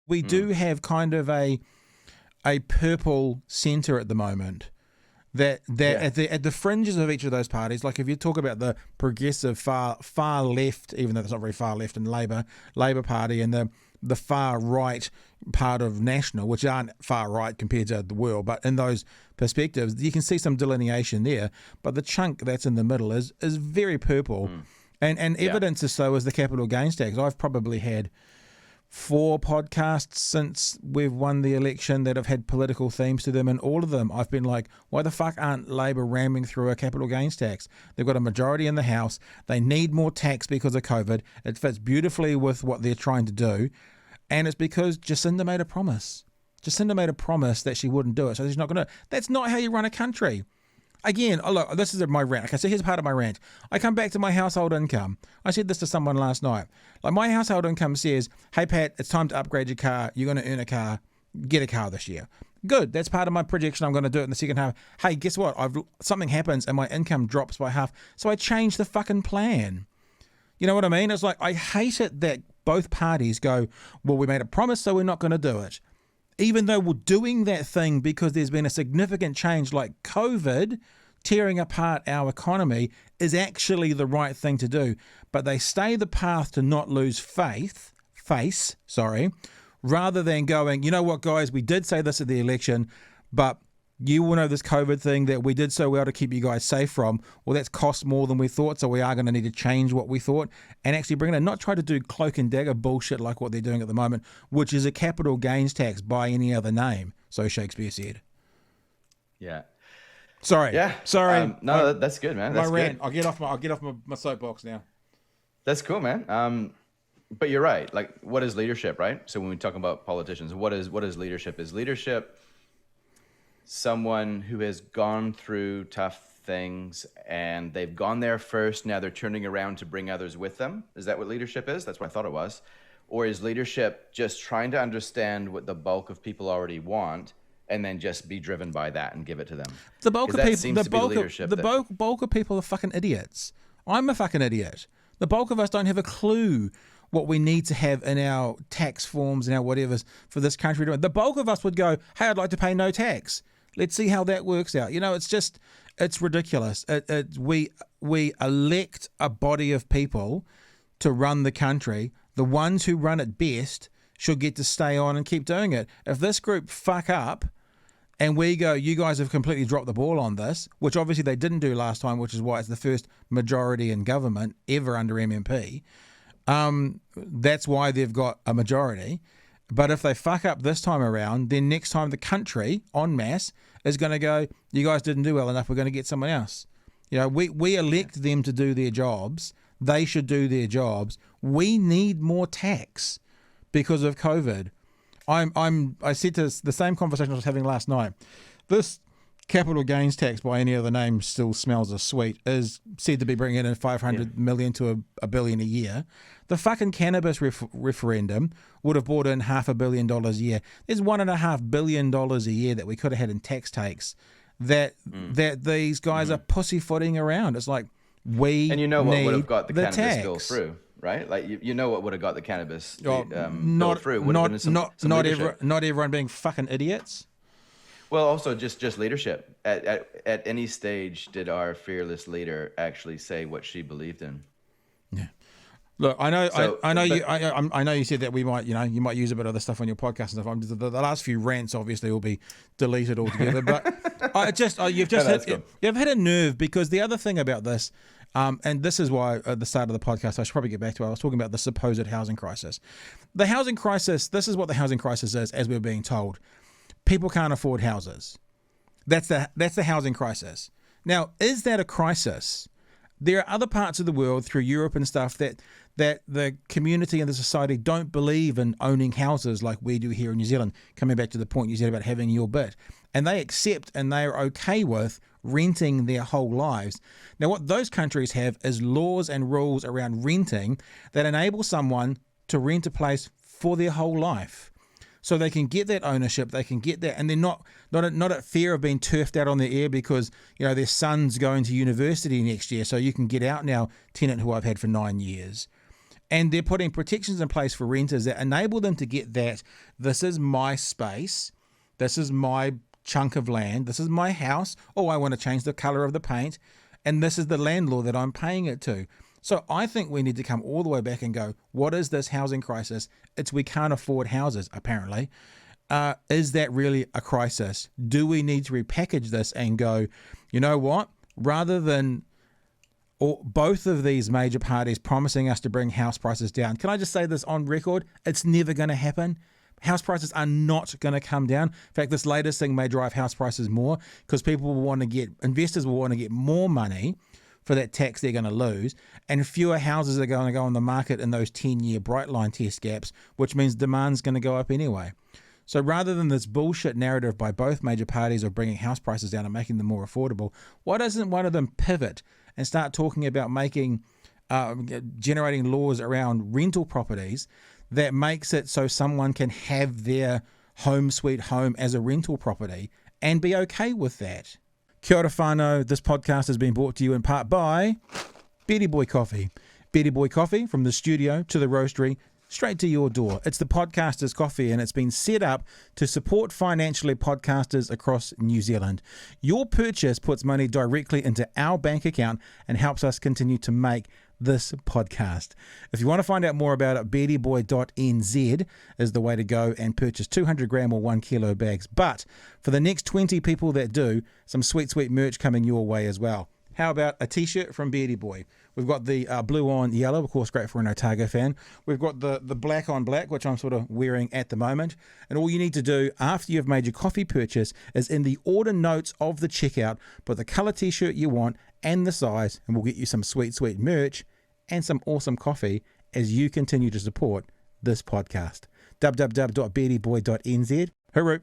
We do have kind of a purple centre at the moment. That at the fringes of each of those parties, like if you talk about the progressive far left, even though it's not very far left in Labour Party, and the far right part of National, which aren't far right compared to the world, but in those perspectives, you can see some delineation there. But the chunk that's in the middle is very purple, and evidence is so is the capital gains tax. I've probably had 4 podcasts since we've won the election that have had political themes to them, and all of them I've been like, why the fuck aren't Labor ramming through a capital gains tax? They've got a majority in the House. They need more tax because of COVID. It fits beautifully with what they're trying to do, and it's because Jacinda made a promise. Jacinda made a promise that she wouldn't do it, so she's not going to. That's not how you run a country. Again, look, this is my rant. Okay, so here's part of my rant. I come back to my household income. I said this to someone last night. Like, my household income says, hey, Pat, it's time to upgrade your car. You're going to earn a car. Get a car this year. Good. That's part of my projection. I'm going to do it in the second half. Hey, guess what? Something happens and my income drops by half. So I change the fucking plan. You know what I mean? It's like, I hate it that both parties go, well, we made a promise, so we're not going to do it. Even though we're doing that thing because there's been a significant change like COVID tearing apart our economy is actually the right thing to do. But they stay the path to not lose face, rather than going, you know what, guys, we did say this at the election, but you will know this COVID thing that we did so well to keep you guys safe from. Well, that's cost more than we thought, so we are going to need to change what we thought and actually bring it in. Not try to do cloak and dagger bullshit like what they're doing at the moment, which is a capital gains tax by any other name, so Shakespeare said. Yeah. Sorry. Yeah. Sorry. No, that's good, man. That's my rant. good. I'll get off my soapbox now. That's cool, man. But you're right. Like, what is leadership, right? So when we talk about politicians, what is leadership? Is leadership someone who has gone through tough things and they've gone there first, now they're turning around to bring others with them? Is that what leadership is? That's what I thought it was. Or is leadership just trying to understand what the bulk of people already want and then just be driven by that and give it to them? The bulk of people, the bulk of people are fucking idiots. I'm a fucking idiot. The bulk of us don't have a clue what we need to have in our tax forms and our whatevers for this country. The bulk of us would go, hey, I'd like to pay no tax. Let's see how that works out. You know, it's ridiculous. We elect a body of people to run the country. The ones who run it best should get to stay on and keep doing it. If this group fuck up and we go, you guys have completely dropped the ball on this, which obviously they didn't do last time, which is why it's the first majority in government ever under MMP. That's why they've got a majority. But if they fuck up this time around, then next time the country, en masse, is going to go, you guys didn't do well enough, we're going to get someone else. You know, we elect them to do their jobs. They should do their jobs. We need more tax because of COVID. I said to the same conversation I was having last night. This capital gains tax, by any other name, still smells of sweet, is said to be bringing in 500 million to a billion a year. The fucking cannabis referendum would have brought in $500 million a year. There's $1.5 billion a year that we could have had in tax takes that these guys are pussyfooting around. It's like, and you know what would have got the cannabis tax bill through, right? Like you know what would have got the cannabis bill through. Not everyone being fucking idiots. Well, also just leadership. At any stage, did our fearless leader actually say what she believed in? Yeah. Look, I know you said that you might use a bit of other stuff on your podcast and stuff. The last few rants obviously will be deleted altogether, but you've hit a nerve, because the other thing about this, and this is why at the start of the podcast I should probably get back to it. I was talking about the supposed housing crisis. The housing crisis. This is what the housing crisis is, as we're being told. People can't afford houses. That's the housing crisis. Now, is that a crisis? There are other parts of the world, through Europe and stuff, that the community and the society don't believe in owning houses like we do here in New Zealand, coming back to the point you said about having your bit. And they accept and they are okay with renting their whole lives. Now, what those countries have is laws and rules around renting that enable someone to rent a place for their whole life. So they can get that ownership, they can get that, and they're not at fear of being turfed out on their air because, you know, their son's going to university next year, so you can get out now, tenant who I've had for 9 years. And they're putting protections in place for renters that enable them to get that this is my space, this is my chunk of land, this is my house, I want to change the colour of the paint, and this is the landlord that I'm paying it to. So I think we need to come all the way back and go, what is this housing crisis? It's we can't afford houses, apparently. Is that really a crisis? Do we need to repackage this and go, you know what? Rather than both of these major parties promising us to bring house prices down, can I just say this on record? It's never going to happen. House prices are not going to come down. In fact, this latest thing may drive house prices more because investors will want to get more money for that tax they're going to lose, and fewer houses are going to go on the market in those 10-year bright line test gaps, which means demand's going to go up anyway. So rather than this bullshit narrative by both major parties of bringing house prices down and making them more affordable, why doesn't one of them pivot and start talking about generating laws around rental properties that makes it so someone can have their home sweet home as a rental property and be okay with that? Kia ora whānau. This podcast has been brought to you in part by Beardy Boy Coffee. Beardy Boy Coffee, from the studio to the roastery, straight to your door. It's the podcaster's coffee, and it's been set up to support financially podcasters across New Zealand. Your purchase puts money directly into our bank account and helps us continue to make this podcast. If you want to find out more about it, beardyboy.nz is the way to go and purchase 200 gram or 1 kilo bags. But for the next 20 people that do, some sweet, sweet merch coming your way as well. How about a t-shirt from Beardy Boy? We've got the blue on yellow, of course, great for an Otago fan. We've got the black on black, which I'm sort of wearing at the moment. And all you need to do after you've made your coffee purchase is in the order notes of the checkout, put the colour t-shirt you want and the size, and we'll get you some sweet, sweet merch and some awesome coffee as you continue to support this podcast. www.beardyboy.nz. Hooroo.